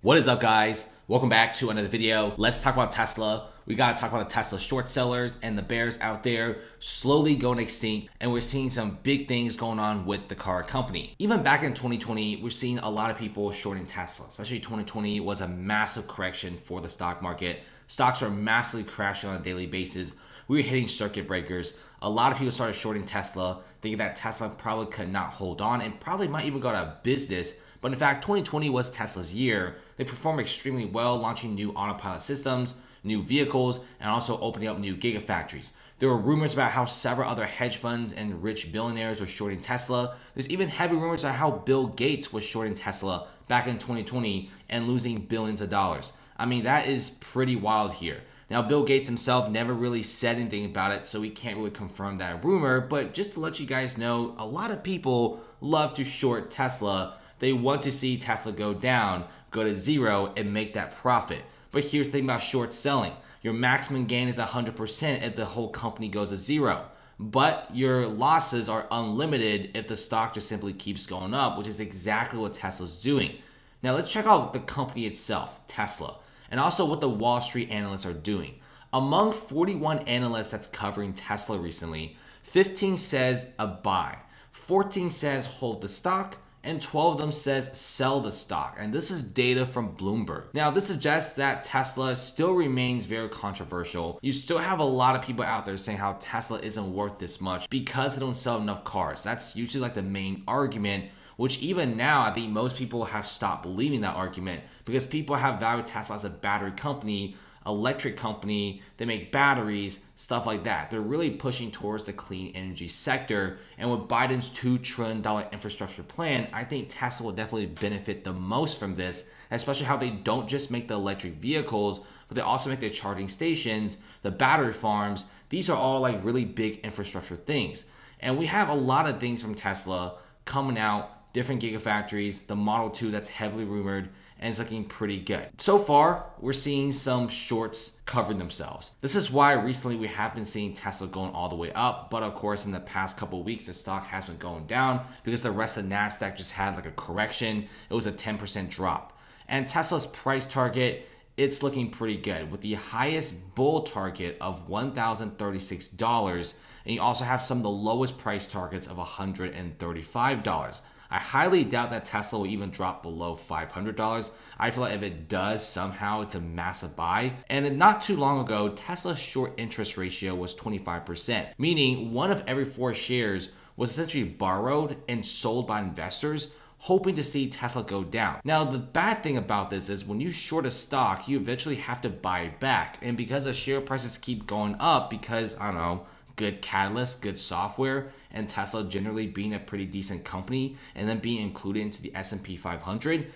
What is up, guys? Welcome back to another video. Let's talk about Tesla. We got to talk about the Tesla short sellers and the bears out there slowly going extinct, and we're seeing some big things going on with the car company. Even back in 2020, we're seeing a lot of people shorting Tesla, especially 2020 was a massive correction for the stock market. Stocks are massively crashing on a daily basis. We were hitting circuit breakers. A lot of people started shorting Tesla, thinking that Tesla probably could not hold on and probably might even go out of business. But in fact, 2020 was Tesla's year. They performed extremely well, launching new autopilot systems, new vehicles, and also opening up new gigafactories. There were rumors about how several other hedge funds and rich billionaires were shorting Tesla. There's even heavy rumors about how Bill Gates was shorting Tesla back in 2020 and losing billions of dollars. I mean, that is pretty wild here. Now, Bill Gates himself never really said anything about it, so we can't really confirm that rumor. But just to let you guys know, a lot of people love to short Tesla. They want to see Tesla go down, go to zero, and make that profit. But here's the thing about short selling. Your maximum gain is 100% if the whole company goes to zero. But your losses are unlimited if the stock just simply keeps going up, which is exactly what Tesla's doing. Now let's check out the company itself, Tesla, and also what the Wall Street analysts are doing. Among 41 analysts that's covering Tesla recently, 15 says a buy, 14 says hold the stock, and 12 of them says sell the stock. And this is data from Bloomberg. Now, this suggests that Tesla still remains very controversial. You still have a lot of people out there saying how Tesla isn't worth this much because they don't sell enough cars. That's usually like the main argument, which even now, I think most people have stopped believing that argument because people have valued Tesla as a battery company, electric company, they make batteries, stuff like that. They're really pushing towards the clean energy sector. And with Biden's $2 trillion infrastructure plan, I think Tesla will definitely benefit the most from this, especially how they don't just make the electric vehicles, but they also make the charging stations, the battery farms. These are all like really big infrastructure things. And we have a lot of things from Tesla coming out, different gigafactories, the Model 2 that's heavily rumored, and it's looking pretty good. So far, we're seeing some shorts covering themselves. This is why recently we have been seeing Tesla going all the way up, but of course in the past couple of weeks, the stock has been going down because the rest of NASDAQ just had like a correction. It was a 10% drop. And Tesla's price target, it's looking pretty good with the highest bull target of $1,036. And you also have some of the lowest price targets of $135. I highly doubt that Tesla will even drop below $500. I feel like if it does, somehow it's a massive buy. And not too long ago, Tesla's short interest ratio was 25%, meaning one of every 4 shares was essentially borrowed and sold by investors, hoping to see Tesla go down. Now, the bad thing about this is when you short a stock, you eventually have to buy it back. And because the share prices keep going up because, I don't know, good catalyst, good software, and Tesla generally being a pretty decent company and then being included into the S&P 500,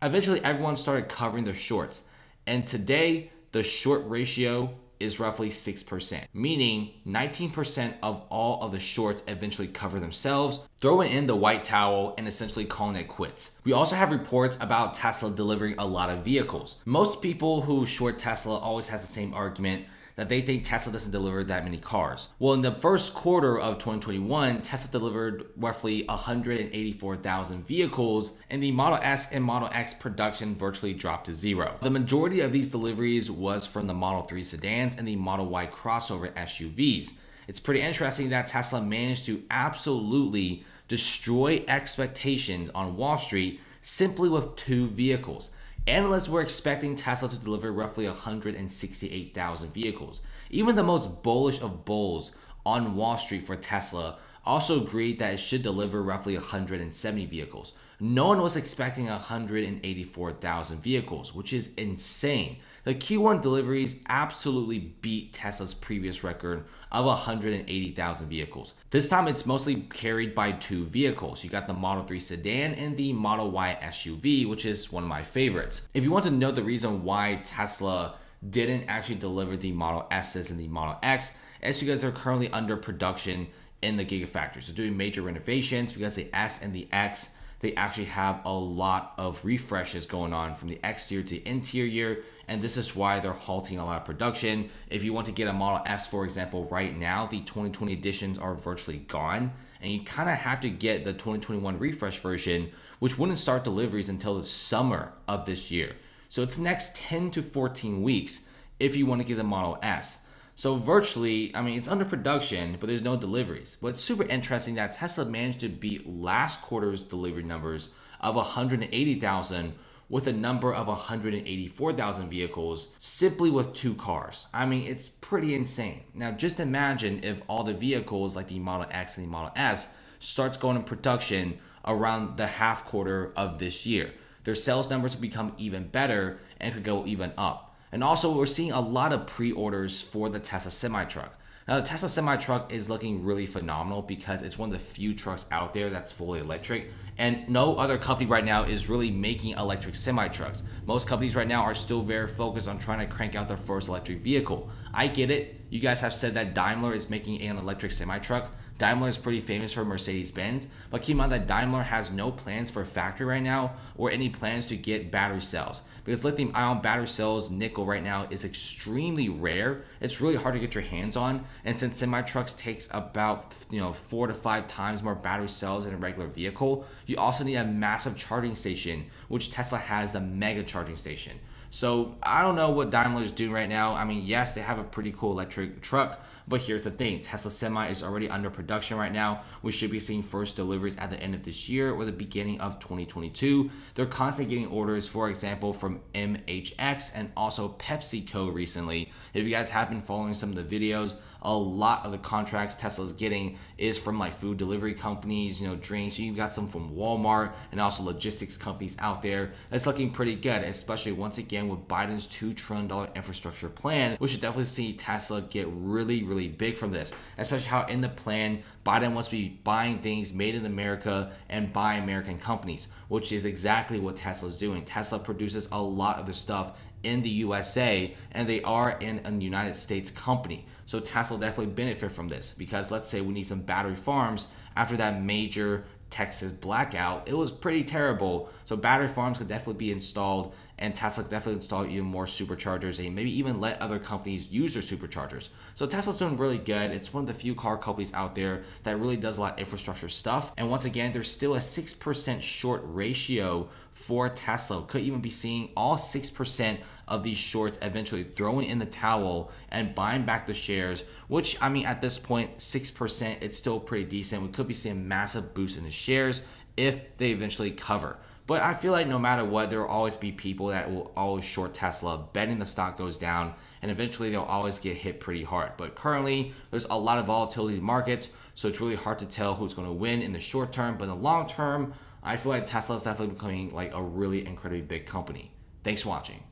eventually everyone started covering their shorts. And today, the short ratio is roughly 6%, meaning 19% of all of the shorts eventually cover themselves, throwing in the white towel and essentially calling it quits. We also have reports about Tesla delivering a lot of vehicles. Most people who short Tesla always has the same argument that they think Tesla doesn't deliver that many cars. Well, in the first quarter of 2021, Tesla delivered roughly 184,000 vehicles, and the Model S and Model X production virtually dropped to zero. The majority of these deliveries was from the Model 3 sedans and the Model Y crossover SUVs. It's pretty interesting that Tesla managed to absolutely destroy expectations on Wall Street simply with 2 vehicles. Analysts were expecting Tesla to deliver roughly 168,000 vehicles. Even the most bullish of bulls on Wall Street for Tesla also agreed that it should deliver roughly 170 vehicles. No one was expecting 184,000 vehicles, which is insane. The Q1 deliveries absolutely beat Tesla's previous record of 180,000 vehicles. This time it's mostly carried by 2 vehicles. You got the Model 3 sedan and the Model Y SUV, which is one of my favorites. If you want to know the reason why Tesla didn't actually deliver the Model S's and the Model X, it's because they're currently under production in the gigafactory. So doing major renovations because the S and the X, they actually have a lot of refreshes going on from the exterior to the interior, and this is why they're halting a lot of production. If you want to get a Model S, for example, right now, the 2020 editions are virtually gone, and you kind of have to get the 2021 refresh version, which wouldn't start deliveries until the summer of this year. So it's the next 10 to 14 weeks if you want to get the Model S. So virtually, I mean, it's under production, but there's no deliveries. But it's super interesting that Tesla managed to beat last quarter's delivery numbers of 180,000 with a number of 184,000 vehicles simply with 2 cars. I mean, it's pretty insane. Now, just imagine if all the vehicles like the Model X and the Model S starts going in production around the half quarter of this year. Their sales numbers will become even better and could go even up. And also, we're seeing a lot of pre-orders for the Tesla semi-truck. Now, the Tesla semi-truck is looking really phenomenal because it's one of the few trucks out there that's fully electric, and no other company right now is really making electric semi-trucks. Most companies right now are still very focused on trying to crank out their first electric vehicle. I get it. You guys have said that Daimler is making an electric semi-truck. Daimler is pretty famous for Mercedes-Benz, but keep in mind that Daimler has no plans for a factory right now or any plans to get battery cells, because lithium-ion battery cells, nickel right now, is extremely rare. It's really hard to get your hands on, and since semi-trucks takes about 4 to 5 times more battery cells than a regular vehicle, you also need a massive charging station, which Tesla has the mega charging station. So I don't know what Daimler is doing right now. I mean, yes, they have a pretty cool electric truck, but here's the thing. Tesla Semi is already under production right now. We should be seeing first deliveries at the end of this year or the beginning of 2022. They're constantly getting orders, for example, from MHX and also PepsiCo recently. If you guys have been following some of the videos, a lot of the contracts Tesla's getting is from like food delivery companies, drinks. You've got some from Walmart and also logistics companies out there. It's looking pretty good, especially once again with Biden's $2 trillion infrastructure plan. We should definitely see Tesla get really, really big from this, especially how in the plan Biden wants to be buying things made in America and by American companies, which is exactly what Tesla's doing. Tesla produces a lot of their stuff in the USA, and they are in a United States company. So Tesla will definitely benefit from this, because let's say we need some battery farms after that major Texas blackout. It was pretty terrible. So battery farms could definitely be installed, and Tesla could definitely install even more superchargers and maybe even let other companies use their superchargers. So Tesla's doing really good. It's one of the few car companies out there that really does a lot of infrastructure stuff. And once again, there's still a 6% short ratio for Tesla. Could even be seeing all 6% of these shorts eventually throwing in the towel and buying back the shares, which, I mean, at this point, 6%, it's still pretty decent. We could be seeing a massive boost in the shares if they eventually cover. But I feel like no matter what, there will always be people that will always short Tesla, betting the stock goes down, and eventually they'll always get hit pretty hard. But currently, there's a lot of volatility in markets, so it's really hard to tell who's going to win in the short term. But in the long term, I feel like Tesla is definitely becoming like a really incredibly big company. Thanks for watching.